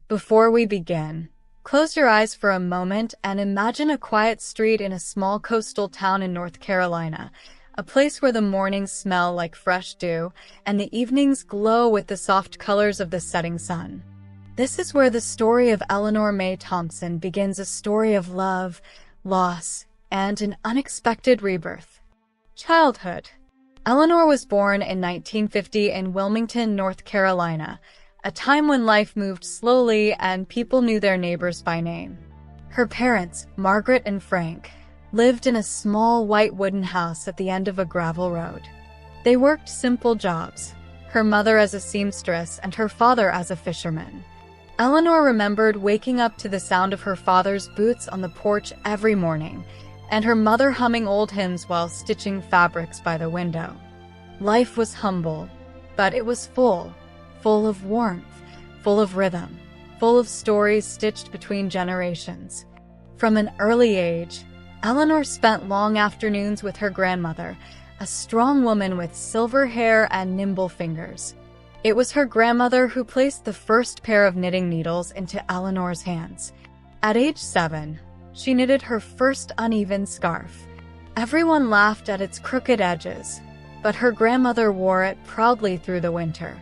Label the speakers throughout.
Speaker 1: Before we begin, close your eyes for a moment and imagine a quiet street in a small coastal town in North Carolina, a place where the mornings smell like fresh dew and the evenings glow with the soft colors of the setting sun. This is where the story of Eleanor Mae Thompson begins, a story of love, loss, and an unexpected rebirth. Childhood. Eleanor was born in 1950 in Wilmington, North Carolina, a time when life moved slowly and people knew their neighbors by name. Her parents, Margaret and Frank, lived in a small white wooden house at the end of a gravel road. They worked simple jobs, her mother as a seamstress and her father as a fisherman. Eleanor remembered waking up to the sound of her father's boots on the porch every morning, and her mother humming old hymns while stitching fabrics by the window. Life was humble, but it was full of warmth, full of rhythm, full of stories stitched between generations. From an early age, Eleanor spent long afternoons with her grandmother, a strong woman with silver hair and nimble fingers. It was her grandmother who placed the first pair of knitting needles into Eleanor's hands. At age 7, she knitted her first uneven scarf. Everyone laughed at its crooked edges, but her grandmother wore it proudly through the winter.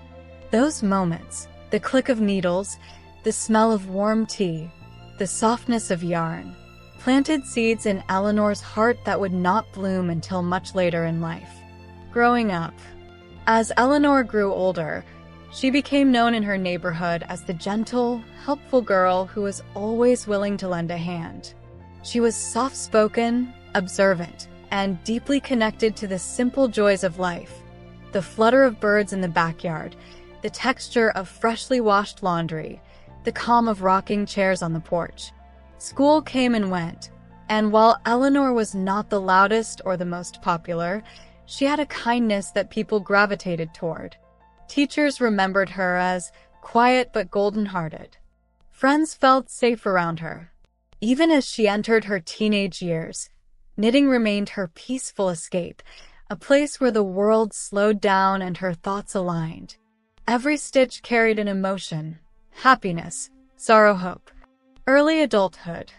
Speaker 1: Those moments, the click of needles, the smell of warm tea, the softness of yarn, planted seeds in Eleanor's heart that would not bloom until much later in life. Growing up. As Eleanor grew older, she became known in her neighborhood as the gentle, helpful girl who was always willing to lend a hand. She was soft-spoken, observant, and deeply connected to the simple joys of life. The flutter of birds in the backyard, the texture of freshly washed laundry, the calm of rocking chairs on the porch. School came and went, and while Eleanor was not the loudest or the most popular, she had a kindness that people gravitated toward. Teachers remembered her as quiet but golden-hearted. Friends felt safe around her. Even as she entered her teenage years, knitting remained her peaceful escape, a place where the world slowed down and her thoughts aligned. Every stitch carried an emotion: happiness, sorrow, hope. Early adulthood.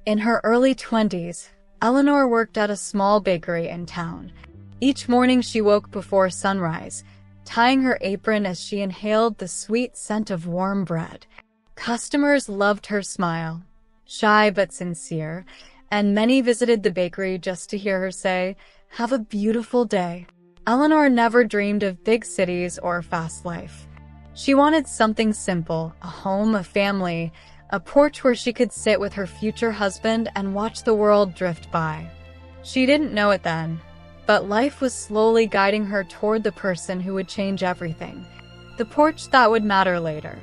Speaker 1: In her early 20s, Eleanor worked at a small bakery in town. Each morning she woke before sunrise, tying her apron as she inhaled the sweet scent of warm bread. Customers loved her smile, shy but sincere, and many visited the bakery just to hear her say, "Have a beautiful day." Eleanor never dreamed of big cities or fast life. She wanted something simple: a home, a family, a porch where she could sit with her future husband and watch the world drift by. She didn't know it then, but life was slowly guiding her toward the person who would change everything, the porch that would matter later.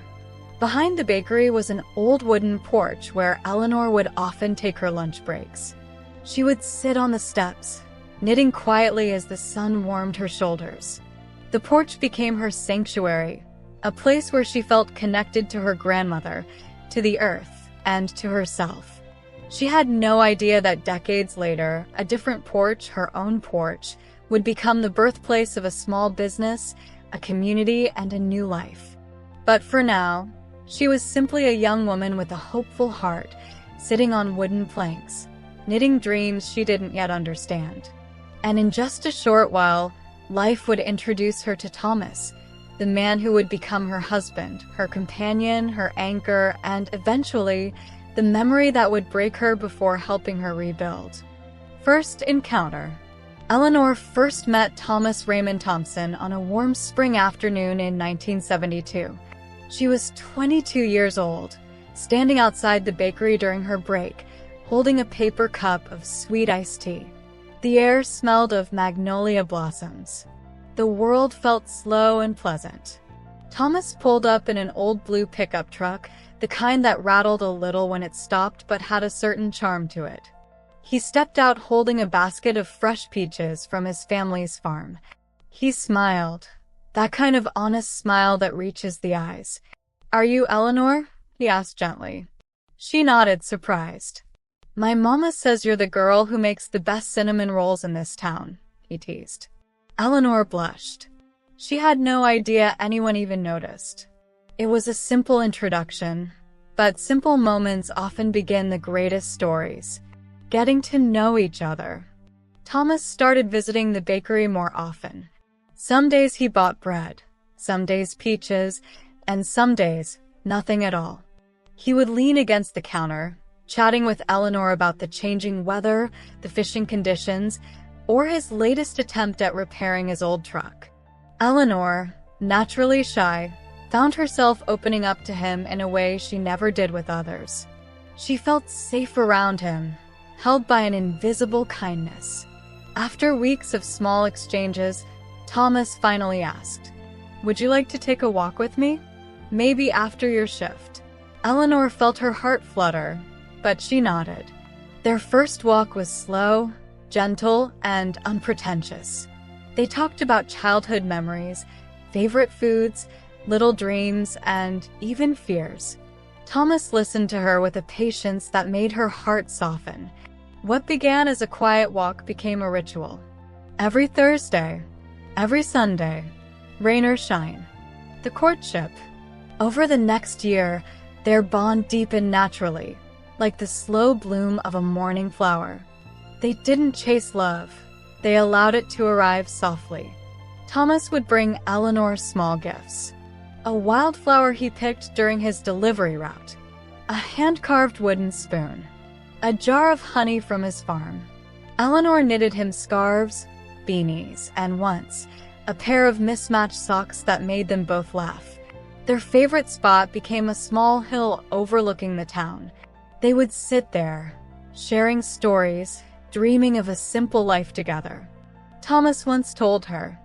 Speaker 1: Behind the bakery was an old wooden porch where Eleanor would often take her lunch breaks. She would sit on the steps, knitting quietly as the sun warmed her shoulders. The porch became her sanctuary, a place where she felt connected to her grandmother, to the earth, and to herself. She had no idea that decades later, a different porch, her own porch, would become the birthplace of a small business, a community, and a new life. But for now, she was simply a young woman with a hopeful heart, sitting on wooden planks, knitting dreams she didn't yet understand. And in just a short while, life would introduce her to Thomas, the man who would become her husband, her companion, her anchor, and eventually, the memory that would break her before helping her rebuild. First encounter. Eleanor first met Thomas Raymond Thompson on a warm spring afternoon in 1972. She was 22 years old, standing outside the bakery during her break, holding a paper cup of sweet iced tea. The air smelled of magnolia blossoms. The world felt slow and pleasant. Thomas pulled up in an old blue pickup truck, the kind that rattled a little when it stopped but had a certain charm to it. He stepped out holding a basket of fresh peaches from his family's farm. He smiled, that kind of honest smile that reaches the eyes. "Are you Eleanor?" he asked gently. She nodded, surprised. "My mama says you're the girl who makes the best cinnamon rolls in this town," he teased. Eleanor blushed. She had no idea anyone even noticed. It was a simple introduction, But simple moments often begin the greatest stories. Getting to know each other. Thomas started visiting the bakery more often. Some days he bought bread, some days peaches, and some days nothing at all. He would lean against the counter, chatting with Eleanor about the changing weather, the fishing conditions, or his latest attempt at repairing his old truck. Eleanor, naturally shy, found herself opening up to him in a way she never did with others. She felt safe around him, held by an invisible kindness. After weeks of small exchanges, Thomas finally asked, "Would you like to take a walk with me? Maybe after your shift?" Eleanor felt her heart flutter, but she nodded. Their first walk was slow, gentle, and unpretentious. They talked about childhood memories, favorite foods, little dreams, and even fears. Thomas listened to her with a patience that made her heart soften. What began as a quiet walk became a ritual. Every Thursday, every Sunday, rain or shine. The courtship. Over the next year, their bond deepened naturally, like the slow bloom of a morning flower. They didn't chase love. They allowed it to arrive softly. Thomas would bring Eleanor small gifts. A wildflower he picked during his delivery route. A hand-carved wooden spoon. A jar of honey from his farm. Eleanor knitted him scarves, beanies, and once, a pair of mismatched socks that made them both laugh. Their favorite spot became a small hill overlooking the town. They would sit there, sharing stories, dreaming of a simple life together. Thomas once told her,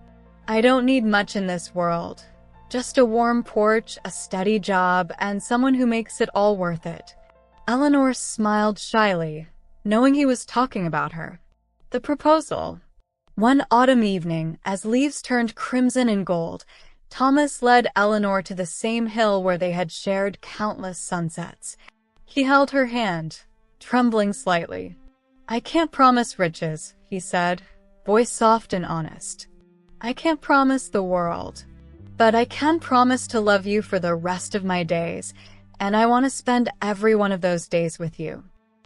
Speaker 1: "I don't need much in this world. Just a warm porch, a steady job, and someone who makes it all worth it." Eleanor smiled shyly, knowing he was talking about her. The proposal. One autumn evening, as leaves turned crimson and gold, Thomas led Eleanor to the same hill where they had shared countless sunsets. He held her hand, trembling slightly. "I can't promise riches," he said, voice soft and honest. "I can't promise the world. But I can promise to love you for the rest of my days, and I want to spend every one of those days with you."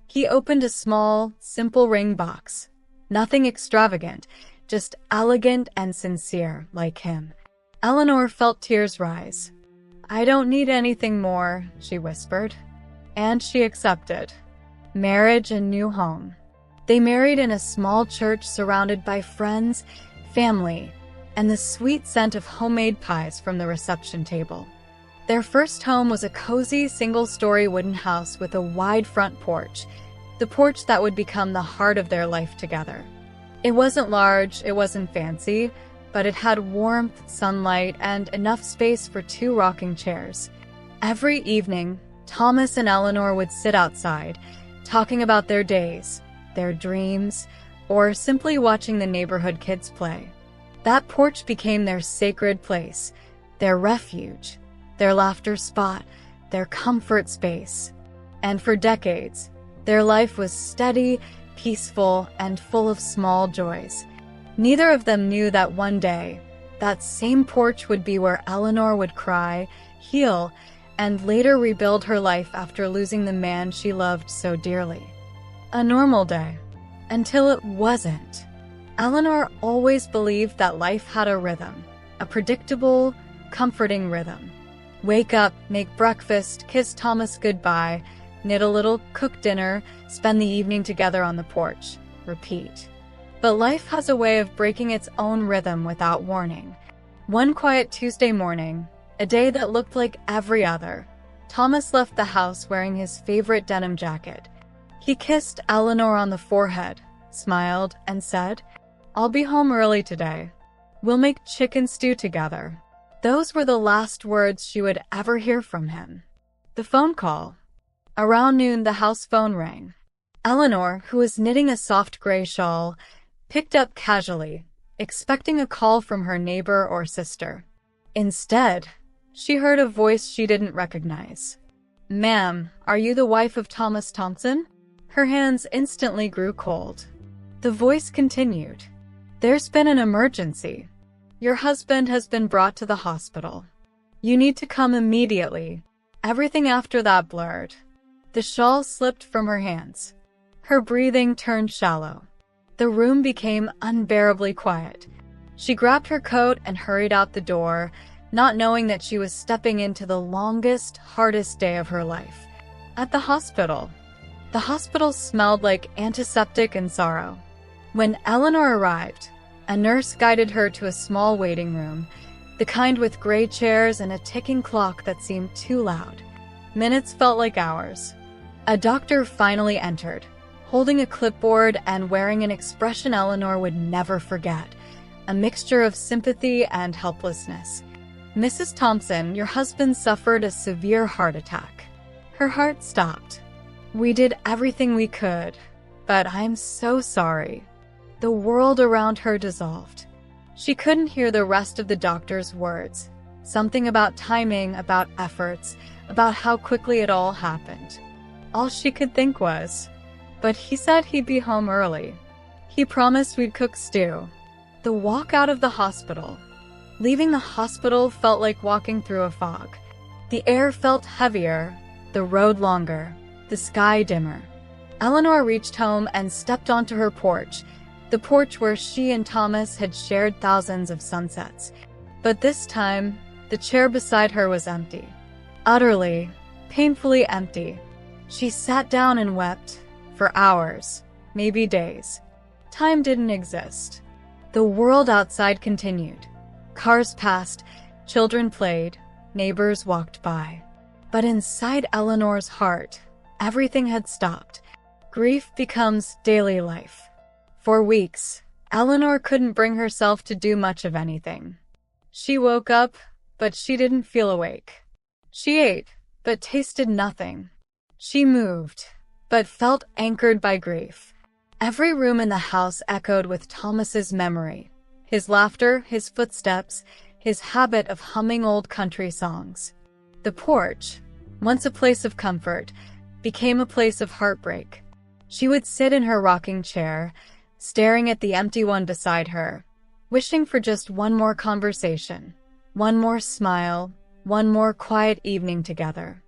Speaker 1: He opened a small, simple ring box. Nothing extravagant, just elegant and sincere, like him. Eleanor felt tears rise. "I don't need anything more," she whispered. And she accepted. Marriage and new home. They married in a small church surrounded by friends, family, and the sweet scent of homemade pies from the reception table. Their first home was a cozy, single-story wooden house with a wide front porch, the porch that would become the heart of their life together. It wasn't large, it wasn't fancy, but it had warmth, sunlight, and enough space for 2 rocking chairs. Every evening, Thomas and Eleanor would sit outside, talking about their days, their dreams, or simply watching the neighborhood kids play. That porch became their sacred place, their refuge, their laughter spot, their comfort space. And for decades, their life was steady, peaceful, and full of small joys. Neither of them knew that one day, that same porch would be where Eleanor would cry, heal, and later rebuild her life after losing the man she loved so dearly. A normal day. Until it wasn't. Eleanor always believed that life had a rhythm, a predictable, comforting rhythm. Wake up, make breakfast, kiss Thomas goodbye, knit a little, cook dinner, spend the evening together on the porch. Repeat. But life has a way of breaking its own rhythm without warning. One quiet Tuesday morning, a day that looked like every other, Thomas left the house wearing his favorite denim jacket. He kissed Eleanor on the forehead, smiled, and said, "I'll be home early today. We'll make chicken stew together." Those were the last words she would ever hear from him. The phone call. Around noon, the house phone rang. Eleanor, who was knitting a soft gray shawl, picked up casually, expecting a call from her neighbor or sister. Instead, she heard a voice she didn't recognize. "Ma'am, are you the wife of Thomas Thompson?" Her hands instantly grew cold. The voice continued. "There's been an emergency. Your husband has been brought to the hospital. You need to come immediately." Everything after that blurred. The shawl slipped from her hands. Her breathing turned shallow. The room became unbearably quiet. She grabbed her coat and hurried out the door, not knowing that she was stepping into the longest, hardest day of her life. At the hospital. The hospital smelled like antiseptic and sorrow. When Eleanor arrived, a nurse guided her to a small waiting room, the kind with gray chairs and a ticking clock that seemed too loud. Minutes felt like hours. A doctor finally entered, holding a clipboard and wearing an expression Eleanor would never forget, a mixture of sympathy and helplessness. "Mrs. Thompson, your husband suffered a severe heart attack." Her heart stopped. "We did everything we could, but I'm so sorry." The world around her dissolved. She couldn't hear the rest of the doctor's words. Something about timing, about efforts, about how quickly it all happened. All she could think was, but he said he'd be home early. He promised we'd cook stew. The walk out of the hospital. Leaving the hospital felt like walking through a fog. The air felt heavier, the road longer, the sky dimmer. Eleanor reached home and stepped onto her porch, the porch where she and Thomas had shared thousands of sunsets. But this time, the chair beside her was empty. Utterly, painfully empty. She sat down and wept, for hours, maybe days. Time didn't exist. The world outside continued. Cars passed, children played, neighbors walked by. But inside Eleanor's heart, everything had stopped. Grief becomes daily life. For weeks, Eleanor couldn't bring herself to do much of anything. She woke up, but she didn't feel awake. She ate, but tasted nothing. She moved, but felt anchored by grief. Every room in the house echoed with Thomas's memory, his laughter, his footsteps, his habit of humming old country songs. The porch, once a place of comfort, became a place of heartbreak. She would sit in her rocking chair, staring at the empty one beside her, wishing for just one more conversation, one more smile, one more quiet evening together.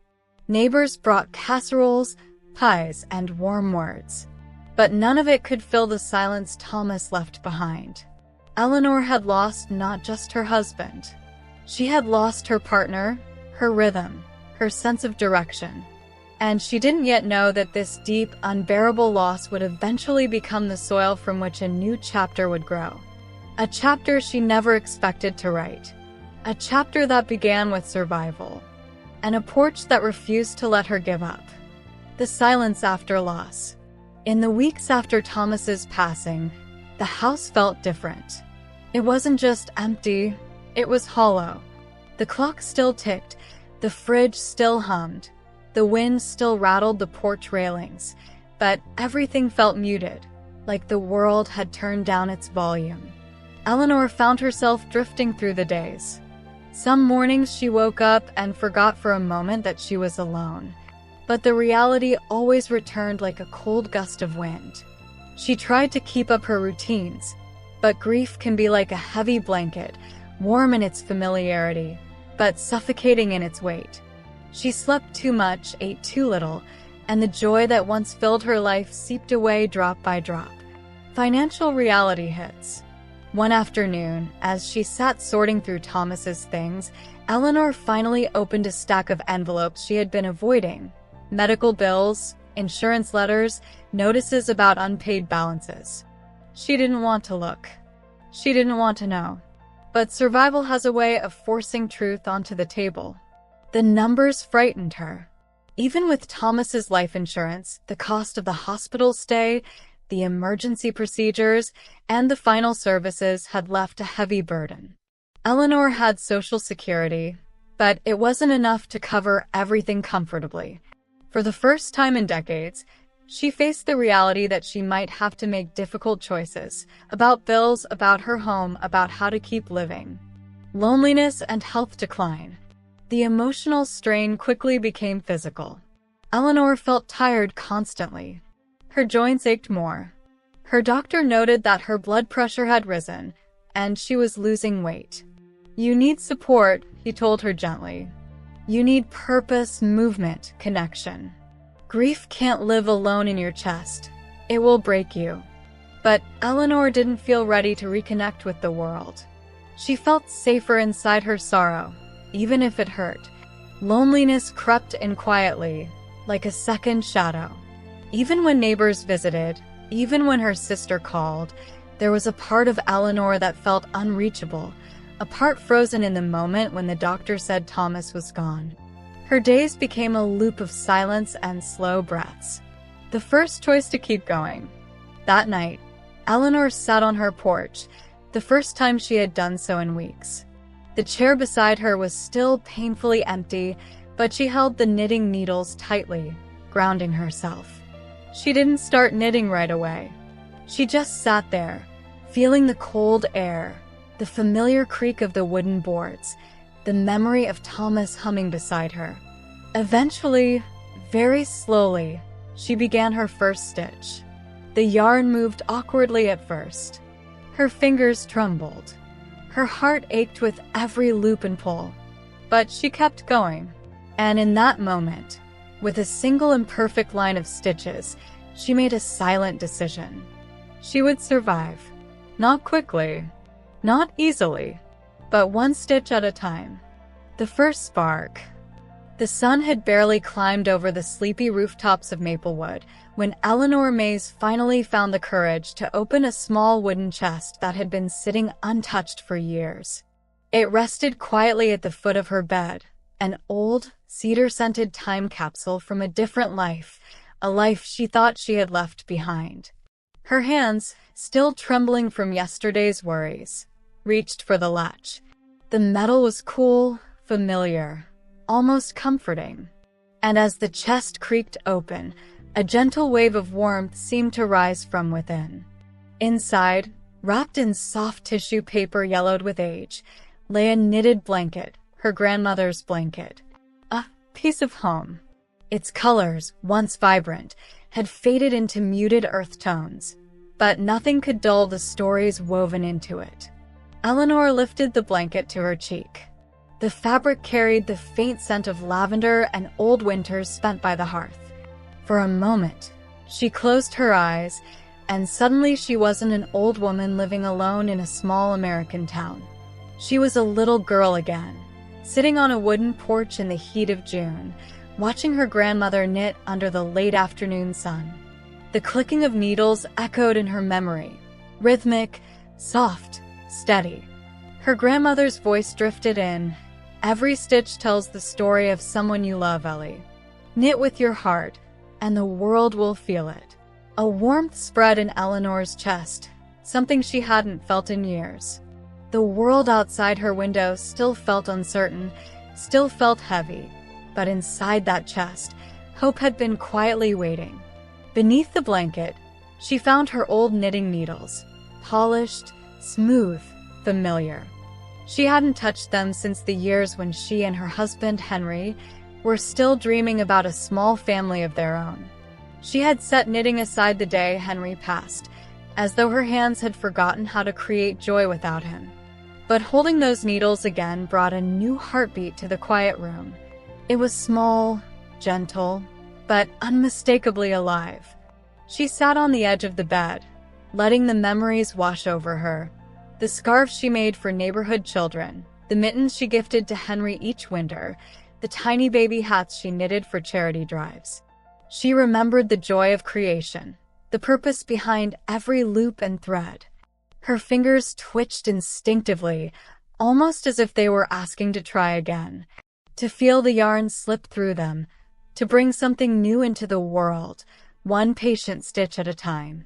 Speaker 1: Neighbors brought casseroles, pies, and warm words, but none of it could fill the silence Thomas left behind. Eleanor had lost not just her husband. She had lost her partner, her rhythm, her sense of direction. And she didn't yet know that this deep, unbearable loss would eventually become the soil from which a new chapter would grow. A chapter she never expected to write. A chapter that began with survival. And a porch that refused to let her give up. The silence after loss. In the weeks after Thomas's passing, the house felt different. It wasn't just empty, it was hollow. The clock still ticked, the fridge still hummed. The wind still rattled the porch railings, but everything felt muted, like the world had turned down its volume. Eleanor found herself drifting through the days. Some mornings she woke up and forgot for a moment that she was alone, but the reality always returned like a cold gust of wind. She tried to keep up her routines, but grief can be like a heavy blanket, warm in its familiarity, but suffocating in its weight. She slept too much, ate too little, and the joy that once filled her life seeped away drop by drop. Financial reality hits. One afternoon, as she sat sorting through Thomas's things, Eleanor finally opened a stack of envelopes she had been avoiding. Medical bills, insurance letters, notices about unpaid balances. She didn't want to look. She didn't want to know. But survival has a way of forcing truth onto the table. The numbers frightened her. Even with Thomas's life insurance, the cost of the hospital stay, the emergency procedures, and the final services had left a heavy burden. Eleanor had Social Security, but it wasn't enough to cover everything comfortably. For the first time in decades, she faced the reality that she might have to make difficult choices about bills, about her home, about how to keep living. Loneliness and health decline. The emotional strain quickly became physical. Eleanor felt tired constantly. Her joints ached more. Her doctor noted that her blood pressure had risen, and she was losing weight. "You need support," he told her gently. You need purpose, movement, connection. Grief can't live alone in your chest. It will break you. But Eleanor didn't feel ready to reconnect with the world. She felt safer inside her sorrow, even if it hurt. Loneliness crept in quietly, like a second shadow. Even when neighbors visited, even when her sister called, there was a part of Eleanor that felt unreachable, a part frozen in the moment when the doctor said Thomas was gone. Her days became a loop of silence and slow breaths. The first choice to keep going. That night, Eleanor sat on her porch, the first time she had done so in weeks. The chair beside her was still painfully empty, but she held the knitting needles tightly, grounding herself. She didn't start knitting right away. She just sat there, feeling the cold air, the familiar creak of the wooden boards, the memory of Thomas humming beside her. Eventually, very slowly, she began her first stitch. The yarn moved awkwardly at first. Her fingers trembled. Her heart ached with every loop and pull. But she kept going. And in that moment, with a single imperfect line of stitches, she made a silent decision. She would survive. Not quickly, not easily, but one stitch at a time. The first spark. The sun had barely climbed over the sleepy rooftops of Maplewood when Eleanor Mae finally found the courage to open a small wooden chest that had been sitting untouched for years. It rested quietly at the foot of her bed, an old, cedar-scented time capsule from a different life, a life she thought she had left behind. Her hands, still trembling from yesterday's worries, reached for the latch. The metal was cool, familiar, almost comforting. And as the chest creaked open, a gentle wave of warmth seemed to rise from within. Inside, wrapped in soft tissue paper yellowed with age, lay a knitted blanket, her grandmother's blanket. A piece of home. Its colors, once vibrant, had faded into muted earth tones, but nothing could dull the stories woven into it. Eleanor lifted the blanket to her cheek. The fabric carried the faint scent of lavender and old winters spent by the hearth. For a moment, she closed her eyes, and suddenly she wasn't an old woman living alone in a small American town. She was a little girl again, sitting on a wooden porch in the heat of June, watching her grandmother knit under the late afternoon sun. The clicking of needles echoed in her memory, rhythmic, soft, steady. Her grandmother's voice drifted in. Every stitch tells the story of someone you love, Ellie. Knit with your heart, and the world will feel it. A warmth spread in Eleanor's chest, something she hadn't felt in years. The world outside her window still felt uncertain, still felt heavy, but inside that chest, hope had been quietly waiting. Beneath the blanket, she found her old knitting needles, polished, smooth, familiar. She hadn't touched them since the years when she and her husband, Henry, were still dreaming about a small family of their own. She had set knitting aside the day Henry passed, as though her hands had forgotten how to create joy without him. But holding those needles again brought a new heartbeat to the quiet room. It was small, gentle, but unmistakably alive. She sat on the edge of the bed, letting the memories wash over her. The scarves she made for neighborhood children, the mittens she gifted to Henry each winter, the tiny baby hats she knitted for charity drives. She remembered the joy of creation, the purpose behind every loop and thread. Her fingers twitched instinctively, almost as if they were asking to try again, to feel the yarn slip through them, to bring something new into the world, one patient stitch at a time.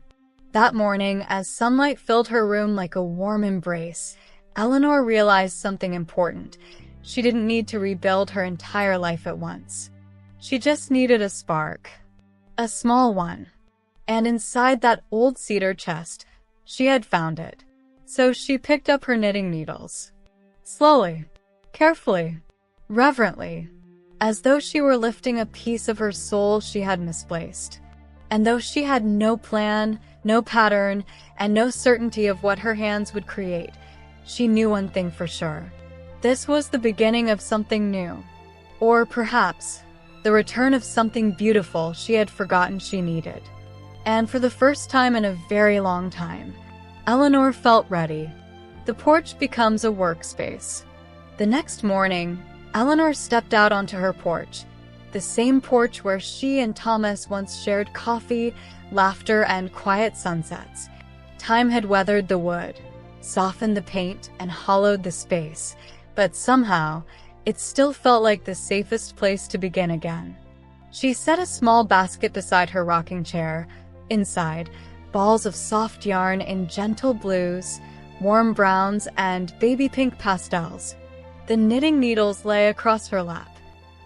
Speaker 1: That morning, as sunlight filled her room like a warm embrace, Eleanor realized something important. She didn't need to rebuild her entire life at once. She just needed a spark. A small one. And inside that old cedar chest, she had found it. So she picked up her knitting needles. Slowly, carefully, reverently, as though she were lifting a piece of her soul she had misplaced. And though she had no plan, no pattern, and no certainty of what her hands would create, she knew one thing for sure. This was the beginning of something new. Or perhaps the return of something beautiful she had forgotten she needed. And for the first time in a very long time, Eleanor felt ready. The porch becomes a workspace. The next morning, Eleanor stepped out onto her porch, the same porch where she and Thomas once shared coffee, laughter, and quiet sunsets. Time had weathered the wood, softened the paint, and hollowed the space, but somehow, it still felt like the safest place to begin again. She set a small basket beside her rocking chair. Inside, balls of soft yarn in gentle blues, warm browns, and baby pink pastels. The knitting needles lay across her lap,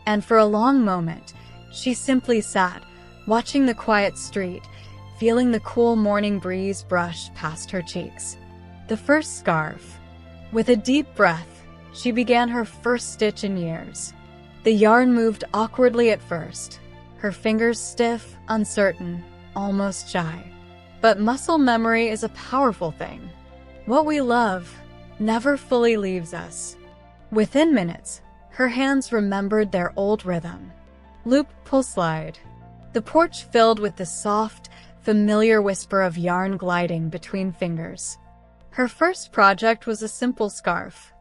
Speaker 1: and for a long moment, she simply sat, watching the quiet street, feeling the cool morning breeze brush past her cheeks. The first scarf. With a deep breath, she began her first stitch in years. The yarn moved awkwardly at first, her fingers stiff, uncertain, almost shy. But muscle memory is a powerful thing. What we love never fully leaves us. Within minutes, her hands remembered their old rhythm. Loop, pull, slide. The porch filled with the soft, familiar whisper of yarn gliding between fingers. Her first project was a simple scarf.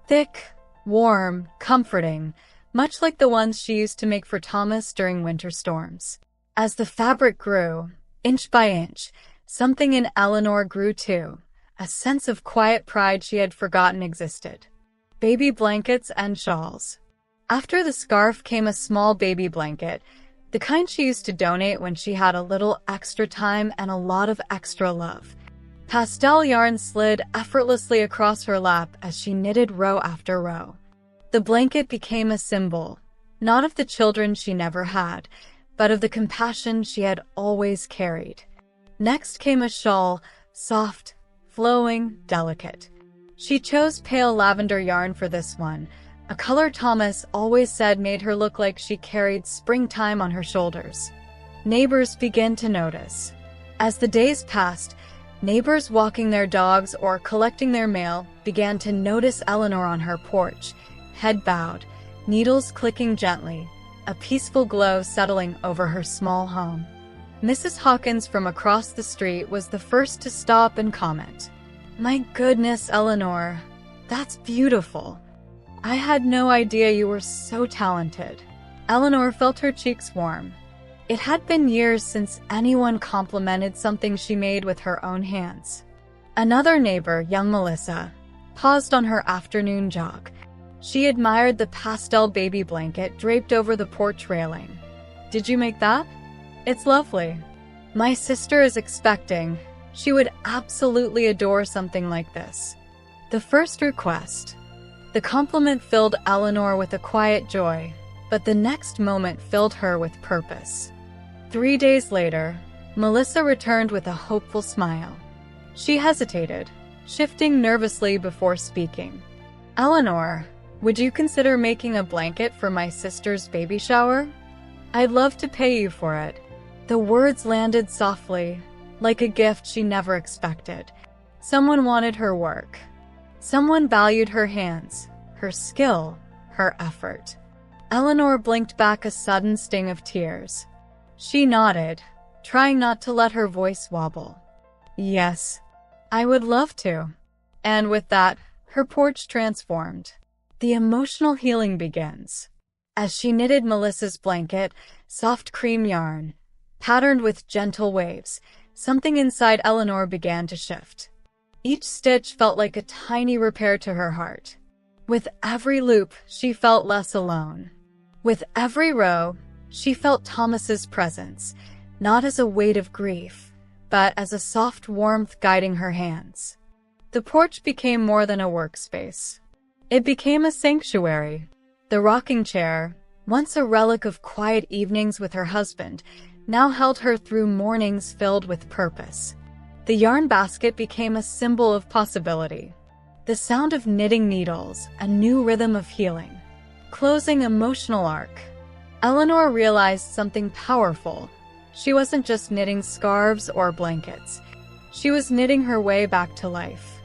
Speaker 1: Thick, warm, comforting, much like the ones she used to make for Thomas during winter storms. As the fabric grew, inch by inch, something in Eleanor grew too, a sense of quiet pride she had forgotten existed. Baby blankets and shawls. After the scarf came a small baby blanket, the kind she used to donate when she had a little extra time and a lot of extra love. Pastel yarn slid effortlessly across her lap as she knitted row after row. The blanket became a symbol, not of the children she never had, but of the compassion she had always carried. Next came a shawl, soft, flowing, delicate. She chose pale lavender yarn for this one, a color Thomas always said made her look like she carried springtime on her shoulders. Neighbors began to notice. As the days passed, neighbors walking their dogs or collecting their mail began to notice Eleanor on her porch, head bowed, needles clicking gently, a peaceful glow settling over her small home. Mrs. Hawkins from across the street was the first to stop and comment. "My goodness, Eleanor, that's beautiful. I had no idea you were so talented." Eleanor felt her cheeks warm. It had been years since anyone complimented something she made with her own hands. Another neighbor, young Melissa, paused on her afternoon jog. She admired the pastel baby blanket draped over the porch railing. "Did you make that? It's lovely. My sister is expecting. She would absolutely adore something like this." The first request. The compliment filled Eleanor with a quiet joy, but the next moment filled her with purpose. 3 days later, Melissa returned with a hopeful smile. She hesitated, shifting nervously before speaking. "Eleanor, would you consider making a blanket for my sister's baby shower? I'd love to pay you for it." The words landed softly, like a gift she never expected. Someone wanted her work. Someone valued her hands, her skill, her effort. Eleanor blinked back a sudden sting of tears. She nodded, trying not to let her voice wobble. "Yes, I would love to." And with that, her porch transformed. The emotional healing begins. As she knitted Melissa's blanket, soft cream yarn, patterned with gentle waves, something inside Eleanor began to shift. Each stitch felt like a tiny repair to her heart. With every loop, she felt less alone. With every row, she felt Thomas's presence, not as a weight of grief, but as a soft warmth guiding her hands. The porch became more than a workspace. It became a sanctuary. The rocking chair, once a relic of quiet evenings with her husband, now held her through mornings filled with purpose. The yarn basket became a symbol of possibility. The sound of knitting needles, a new rhythm of healing. Closing emotional arc. Eleanor realized something powerful. She wasn't just knitting scarves or blankets. She was knitting her way back to life.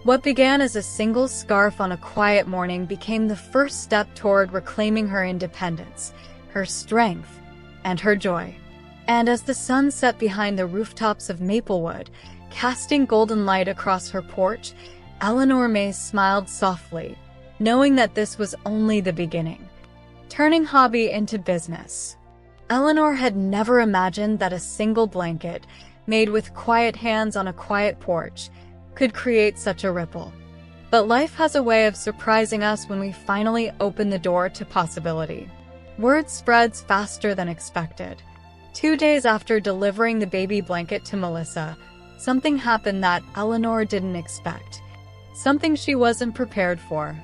Speaker 1: What began as a single scarf on a quiet morning became the first step toward reclaiming her independence, her strength, and her joy. And as the sun set behind the rooftops of Maplewood, casting golden light across her porch, Eleanor Mae smiled softly, knowing that this was only the beginning. Turning hobby into business. Eleanor had never imagined that a single blanket, made with quiet hands on a quiet porch, could create such a ripple. But life has a way of surprising us when we finally open the door to possibility. Word spreads faster than expected. 2 days after delivering the baby blanket to Melissa, something happened that Eleanor didn't expect. Something she wasn't prepared for.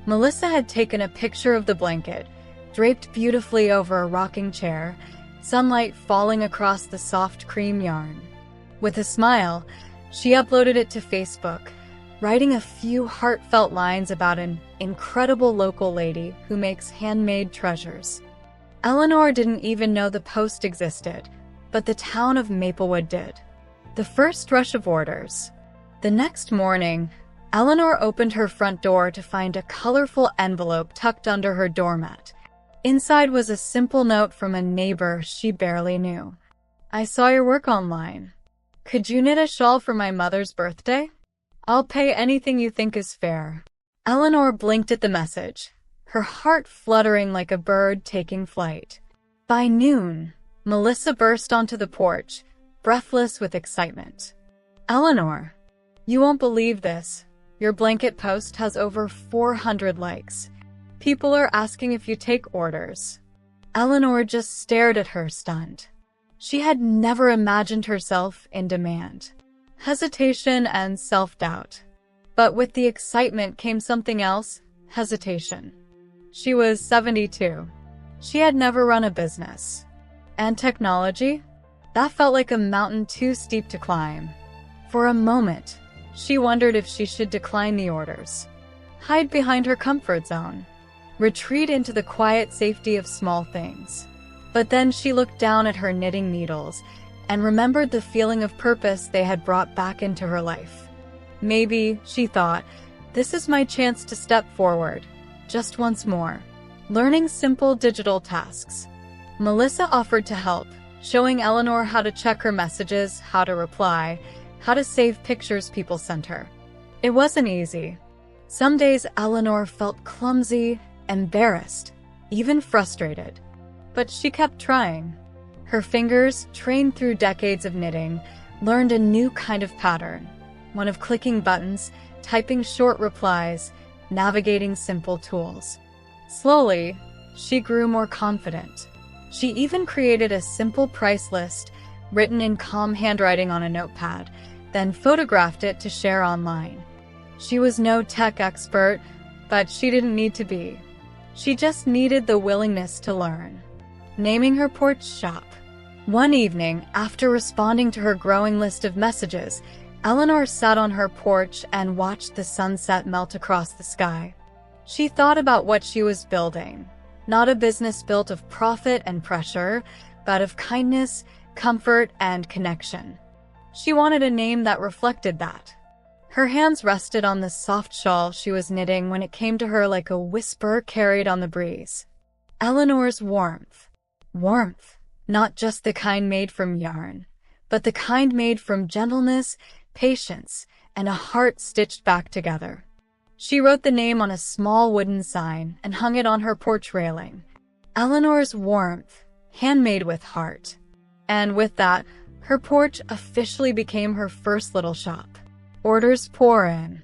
Speaker 1: Melissa had taken a picture of the blanket, draped beautifully over a rocking chair, sunlight falling across the soft cream yarn. With a smile, she uploaded it to Facebook, writing a few heartfelt lines about an incredible local lady who makes handmade treasures. Eleanor didn't even know the post existed, but the town of Maplewood did. The first rush of orders. The next morning, Eleanor opened her front door to find a colorful envelope tucked under her doormat. Inside was a simple note from a neighbor she barely knew. "I saw your work online. Could you knit a shawl for my mother's birthday? I'll pay anything you think is fair." Eleanor blinked at the message, her heart fluttering like a bird taking flight. By noon, Melissa burst onto the porch, breathless with excitement. "Eleanor, you won't believe this. Your blanket post has over 400 likes. People are asking if you take orders." Eleanor just stared at her, stunned. She had never imagined herself in demand. Hesitation and self-doubt. But with the excitement came something else, hesitation. She was 72. She had never run a business. And technology? That felt like a mountain too steep to climb. For a moment, she wondered if she should decline the orders. Hide behind her comfort zone. Retreat into the quiet safety of small things. But then she looked down at her knitting needles and remembered the feeling of purpose they had brought back into her life. Maybe, she thought, this is my chance to step forward, just once more. Learning simple digital tasks. Melissa offered to help, showing Eleanor how to check her messages, how to reply, how to save pictures people sent her. It wasn't easy. Some days Eleanor felt clumsy, embarrassed, even frustrated. But she kept trying. Her fingers, trained through decades of knitting, learned a new kind of pattern. One of clicking buttons, typing short replies, navigating simple tools. Slowly, she grew more confident. She even created a simple price list, written in calm handwriting on a notepad, then photographed it to share online. She was no tech expert, but she didn't need to be. She just needed the willingness to learn. Naming her porch shop. One evening, after responding to her growing list of messages, Eleanor sat on her porch and watched the sunset melt across the sky. She thought about what she was building. Not a business built of profit and pressure, but of kindness, comfort, and connection. She wanted a name that reflected that. Her hands rested on the soft shawl she was knitting when it came to her like a whisper carried on the breeze. Eleanor's warmth. Warmth, not just the kind made from yarn, but the kind made from gentleness, patience, and a heart stitched back together. She wrote the name on a small wooden sign and hung it on her porch railing. Eleanor's warmth, handmade with heart. And with that, her porch officially became her first little shop. Orders pour in.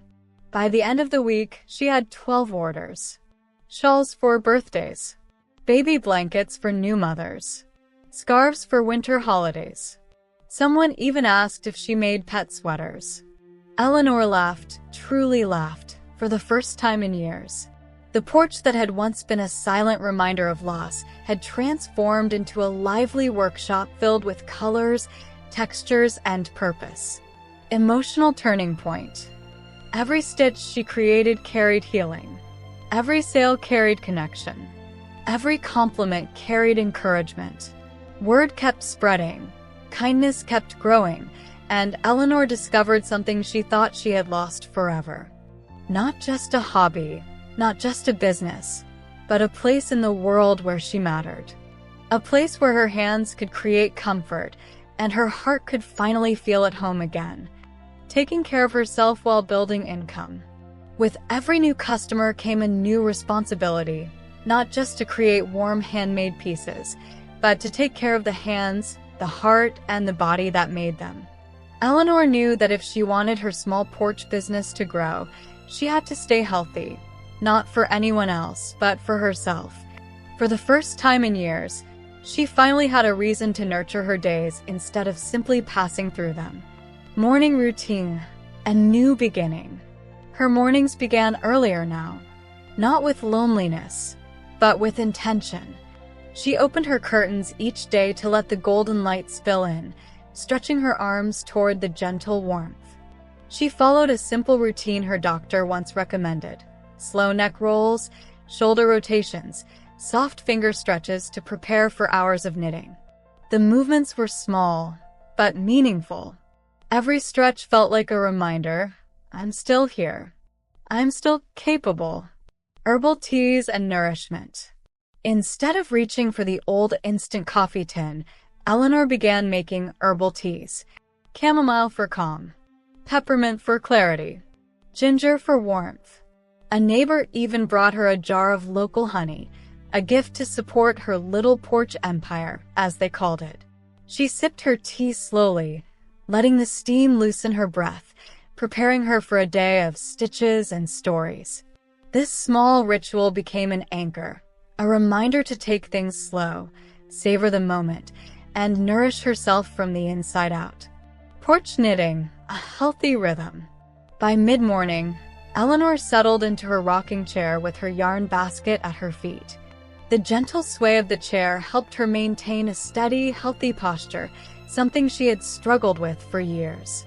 Speaker 1: By the end of the week, she had 12 orders. Shawls for birthdays. Baby blankets for new mothers. Scarves for winter holidays. Someone even asked if she made pet sweaters. Eleanor laughed, truly laughed, for the first time in years. The porch that had once been a silent reminder of loss had transformed into a lively workshop filled with colors, textures, and purpose. Emotional turning point. Every stitch she created carried healing. Every sale carried connection. Every compliment carried encouragement. Word kept spreading. Kindness kept growing. and Eleanor discovered something she thought she had lost forever. Not just a hobby, not just a business, but a place in the world where she mattered. A place where her hands could create comfort and her heart could finally feel at home again, taking care of herself while building income. With every new customer came a new responsibility, not just to create warm handmade pieces, but to take care of the hands, the heart, and the body that made them. Eleanor knew that if she wanted her small porch business to grow, she had to stay healthy, not for anyone else, but for herself. For the first time in years, she finally had a reason to nurture her days instead of simply passing through them. Morning routine, a new beginning. Her mornings began earlier now, not with loneliness, but with intention. She opened her curtains each day to let the golden light spill in, stretching her arms toward the gentle warmth. She followed a simple routine her doctor once recommended: slow neck rolls, shoulder rotations, soft finger stretches to prepare for hours of knitting. The movements were small, but meaningful. Every stretch felt like a reminder, I'm still here. I'm still capable. Herbal teas and nourishment. Instead of reaching for the old instant coffee tin, Eleanor began making herbal teas. Chamomile for calm, peppermint for clarity, ginger for warmth. A neighbor even brought her a jar of local honey, a gift to support her little porch empire, as they called it. She sipped her tea slowly, letting the steam loosen her breath, preparing her for a day of stitches and stories. This small ritual became an anchor, a reminder to take things slow, savor the moment, and nourish herself from the inside out. Porch knitting, a healthy rhythm. By mid-morning, Eleanor settled into her rocking chair with her yarn basket at her feet. The gentle sway of the chair helped her maintain a steady, healthy posture, something she had struggled with for years.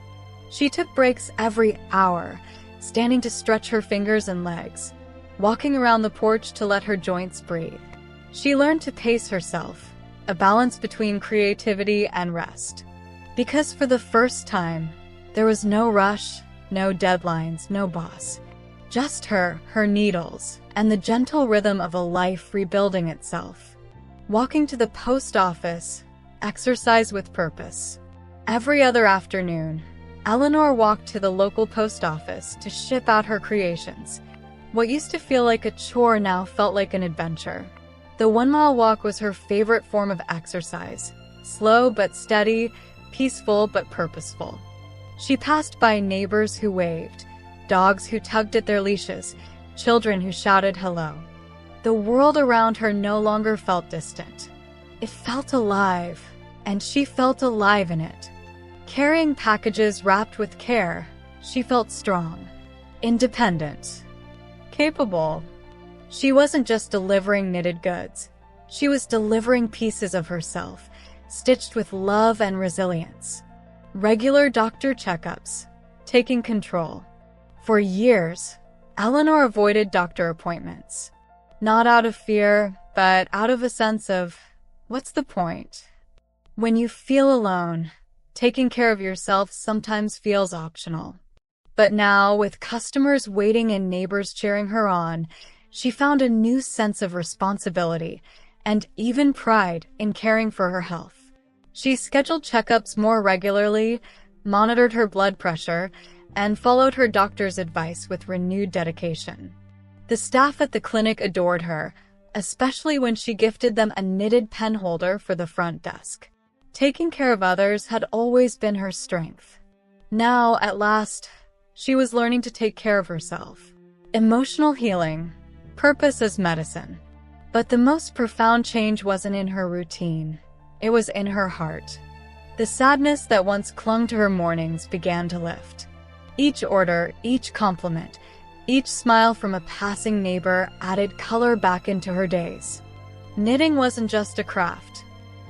Speaker 1: She took breaks every hour, standing to stretch her fingers and legs, walking around the porch to let her joints breathe. She learned to pace herself, a balance between creativity and rest. Because for the first time, there was no rush, no deadlines, no boss. Just her needles, and the gentle rhythm of a life rebuilding itself. Walking to the post office, exercise with purpose. Every other afternoon, Eleanor walked to the local post office to ship out her creations. What used to feel like a chore now felt like an adventure. The 1-mile walk was her favorite form of exercise. Slow but steady, peaceful but purposeful. She passed by neighbors who waved, dogs who tugged at their leashes, children who shouted hello. The world around her no longer felt distant. It felt alive, and she felt alive in it. Carrying packages wrapped with care, she felt strong, independent, capable. She wasn't just delivering knitted goods. She was delivering pieces of herself, stitched with love and resilience. Regular doctor checkups, taking control. For years, Eleanor avoided doctor appointments. Not out of fear, but out of a sense of, what's the point? When you feel alone, taking care of yourself sometimes feels optional. But now, with customers waiting and neighbors cheering her on, she found a new sense of responsibility and even pride in caring for her health. She scheduled checkups more regularly, monitored her blood pressure, and followed her doctor's advice with renewed dedication. The staff at the clinic adored her, especially when she gifted them a knitted pen holder for the front desk. Taking care of others had always been her strength. Now, at last, she was learning to take care of herself. Emotional healing, purpose as medicine. But the most profound change wasn't in her routine. It was in her heart. The sadness that once clung to her mornings began to lift. Each order, each compliment, each smile from a passing neighbor added color back into her days. Knitting wasn't just a craft.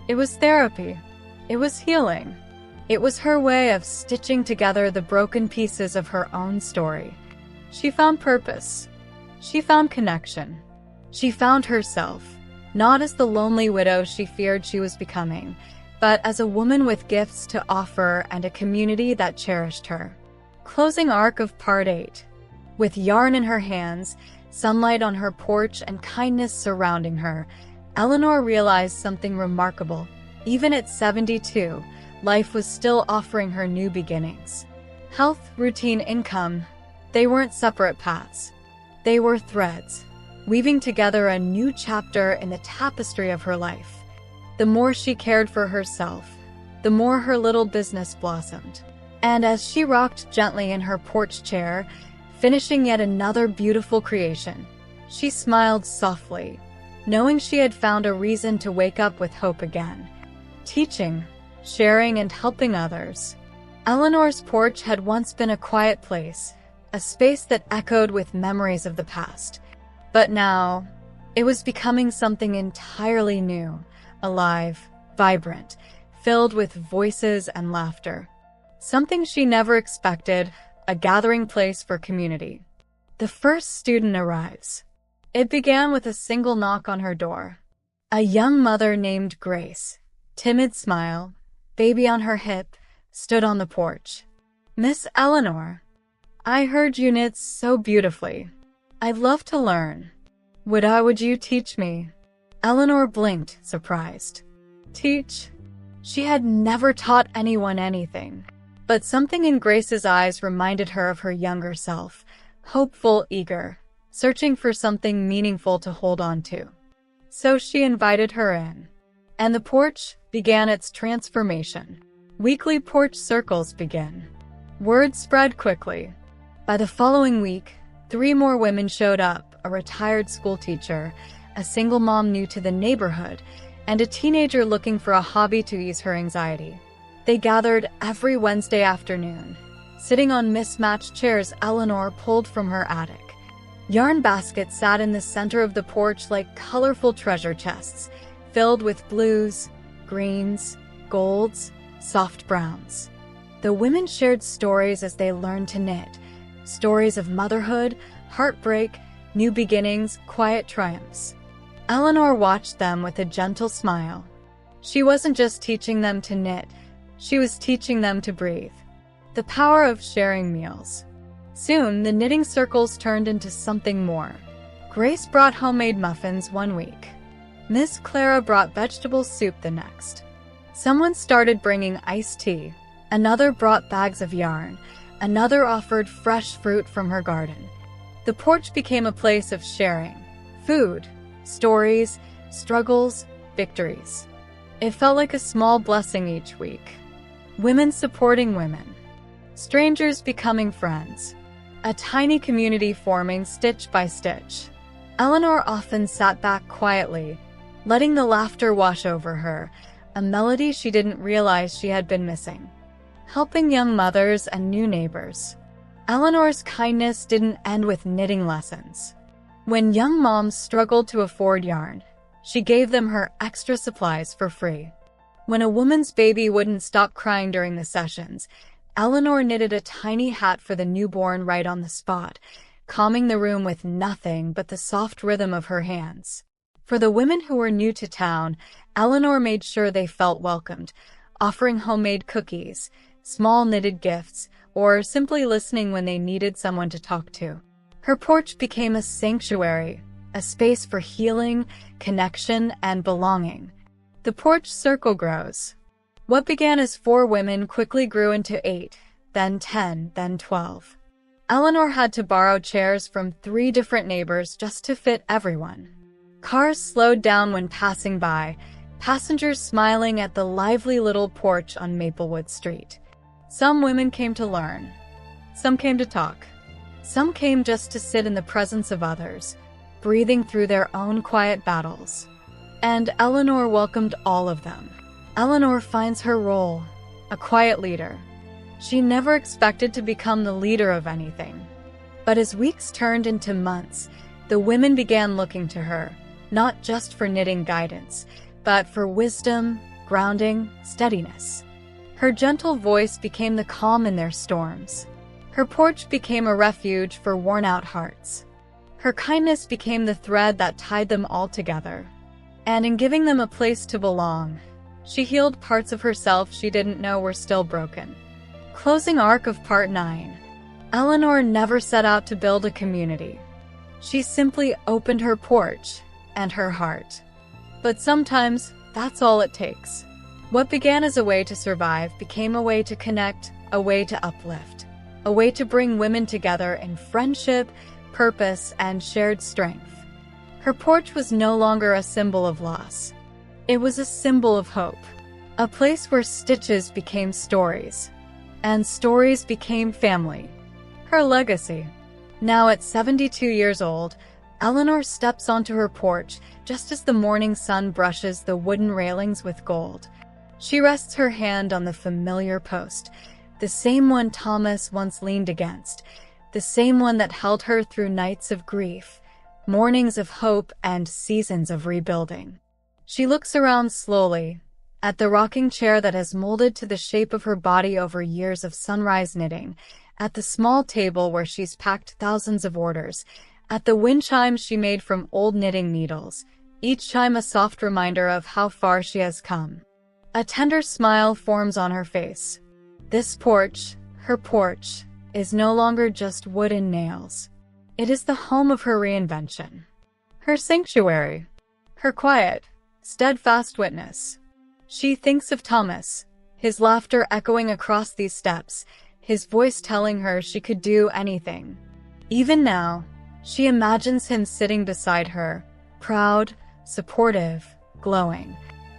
Speaker 1: It was therapy. It was healing. It was her way of stitching together the broken pieces of her own story. She found purpose. She found connection. She found herself, not as the lonely widow she feared she was becoming, but as a woman with gifts to offer and a community that cherished her. Closing arc of Part 8. With yarn in her hands, sunlight on her porch, and kindness surrounding her, Eleanor realized something remarkable. Even at 72, life was still offering her new beginnings. Health, routine, income, they weren't separate paths. They were threads, weaving together a new chapter in the tapestry of her life. The more she cared for herself, the more her little business blossomed. And as she rocked gently in her porch chair, finishing yet another beautiful creation, she smiled softly, knowing she had found a reason to wake up with hope again. Teaching, sharing, and helping others. Eleanor's porch had once been a quiet place, a space that echoed with memories of the past. But now, it was becoming something entirely new, alive, vibrant, filled with voices and laughter. Something she never expected, a gathering place for community. The first student arrives. It began with a single knock on her door. A young mother named Grace, timid smile, baby on her hip, stood on the porch. "Miss Eleanor, I heard you knit so beautifully. I'd love to learn. Would you teach me?" Eleanor blinked, surprised. Teach? She had never taught anyone anything. But something in Grace's eyes reminded her of her younger self, hopeful, eager, searching for something meaningful to hold on to. So she invited her in. And the porch began its transformation. Weekly porch circles began. Word spread quickly. By the following week, 3 more women showed up, a retired school teacher, a single mom new to the neighborhood, and a teenager looking for a hobby to ease her anxiety. They gathered every Wednesday afternoon, sitting on mismatched chairs Eleanor pulled from her attic. Yarn baskets sat in the center of the porch like colorful treasure chests, filled with blues, greens, golds, soft browns. The women shared stories as they learned to knit, stories of motherhood, heartbreak, new beginnings, quiet triumphs. Eleanor watched them with a gentle smile. She wasn't just teaching them to knit, she was teaching them to breathe. The power of sharing meals. Soon, the knitting circles turned into something more. Grace brought homemade muffins one week. Miss Clara brought vegetable soup the next. Someone started bringing iced tea. Another brought bags of yarn. Another offered fresh fruit from her garden. The porch became a place of sharing. Food, stories, struggles, victories. It felt like a small blessing each week. Women supporting women. Strangers becoming friends. A tiny community forming stitch by stitch. Eleanor often sat back quietly, letting the laughter wash over her, a melody she didn't realize she had been missing. Helping young mothers and new neighbors. Eleanor's kindness didn't end with knitting lessons. When young moms struggled to afford yarn, she gave them her extra supplies for free. When a woman's baby wouldn't stop crying during the sessions, Eleanor knitted a tiny hat for the newborn right on the spot, calming the room with nothing but the soft rhythm of her hands. For the women who were new to town, Eleanor made sure they felt welcomed, offering homemade cookies, small knitted gifts, or simply listening when they needed someone to talk to. Her porch became a sanctuary, a space for healing, connection, and belonging. The porch circle grows. What began as 4 women quickly grew into 8, then 10, then 12. Eleanor had to borrow chairs from 3 different neighbors just to fit everyone. Cars slowed down when passing by, passengers smiling at the lively little porch on Maplewood Street. Some women came to learn. Some came to talk. Some came just to sit in the presence of others, breathing through their own quiet battles. And Eleanor welcomed all of them. Eleanor finds her role, a quiet leader. She never expected to become the leader of anything. But as weeks turned into months, the women began looking to her, not just for knitting guidance, but for wisdom, grounding, steadiness. Her gentle voice became the calm in their storms. Her porch became a refuge for worn-out hearts. Her kindness became the thread that tied them all together. And in giving them a place to belong, She healed parts of herself she didn't know were still broken. Closing arc of Part 9. Eleanor never set out to build a community. She simply opened her porch and her heart. But sometimes, that's all it takes. What began as a way to survive became a way to connect, a way to uplift, a way to bring women together in friendship, purpose, and shared strength. Her porch was no longer a symbol of loss. It was a symbol of hope, a place where stitches became stories, and stories became family. Her legacy. Now at 72 years old, Eleanor steps onto her porch just as the morning sun brushes the wooden railings with gold. She rests her hand on the familiar post, the same one Thomas once leaned against, the same one that held her through nights of grief, mornings of hope, and seasons of rebuilding. She looks around slowly, at the rocking chair that has molded to the shape of her body over years of sunrise knitting, at the small table where she's packed thousands of orders, at the wind chimes she made from old knitting needles, each chime a soft reminder of how far she has come. A tender smile forms on her face. This porch, her porch, is no longer just wood and nails. It is the home of her reinvention. Her sanctuary. Her quiet, steadfast witness. She thinks of Thomas, his laughter echoing across these steps, his voice telling her she could do anything. Even now, she imagines him sitting beside her, proud, supportive, glowing.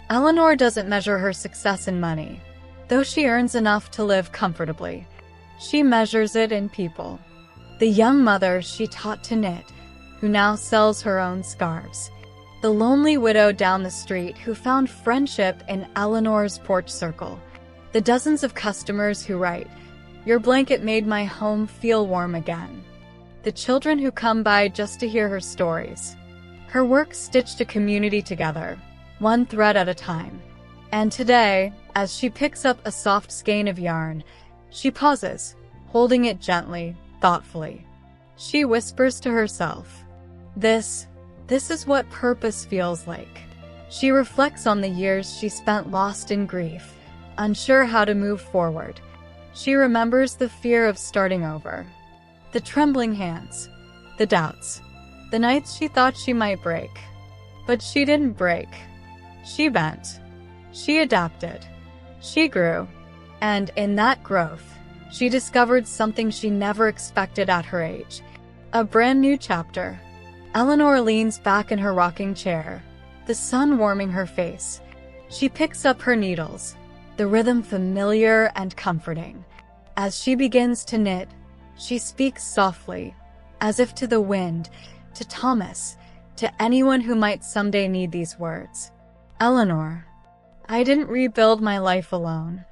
Speaker 1: Eleanor doesn't measure her success in money, though she earns enough to live comfortably. She measures it in people. The young mother she taught to knit, who now sells her own scarves. The lonely widow down the street who found friendship in Eleanor's porch circle. The dozens of customers who write, "Your blanket made my home feel warm again." The children who come by just to hear her stories. Her work stitched a community together, one thread at a time. And today, as she picks up a soft skein of yarn, she pauses, holding it gently, thoughtfully. She whispers to herself, This is what purpose feels like." She reflects on the years she spent lost in grief, unsure how to move forward. She remembers the fear of starting over, the trembling hands, the doubts, the nights she thought she might break. But she didn't break. She bent. She adapted. She grew. And in that growth, she discovered something she never expected at her age. A brand new chapter. Eleanor leans back in her rocking chair, the sun warming her face. She picks up her needles, the rhythm familiar and comforting. As she begins to knit, she speaks softly, as if to the wind, to Thomas, to anyone who might someday need these words. "Eleanor, I didn't rebuild my life alone.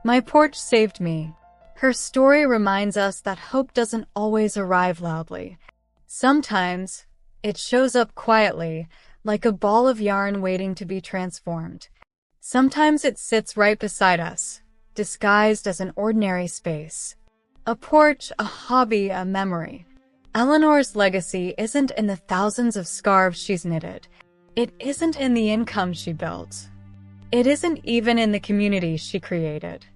Speaker 1: My porch saved me." Her story reminds us that hope doesn't always arrive loudly. Sometimes, it shows up quietly, like a ball of yarn waiting to be transformed. Sometimes it sits right beside us, disguised as an ordinary space. A porch, a hobby, a memory. Eleanor's legacy isn't in the thousands of scarves she's knitted. It isn't in the income she built. It isn't even in the community she created.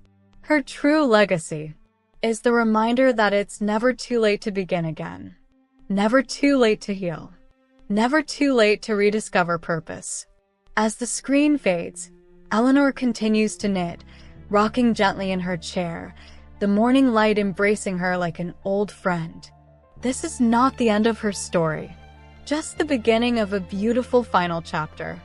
Speaker 1: Her true legacy is the reminder that it's never too late to begin again. Never too late to heal. Never too late to rediscover purpose. As the screen fades, Eleanor continues to knit, rocking gently in her chair, the morning light embracing her like an old friend. This is not the end of her story, just the beginning of a beautiful final chapter.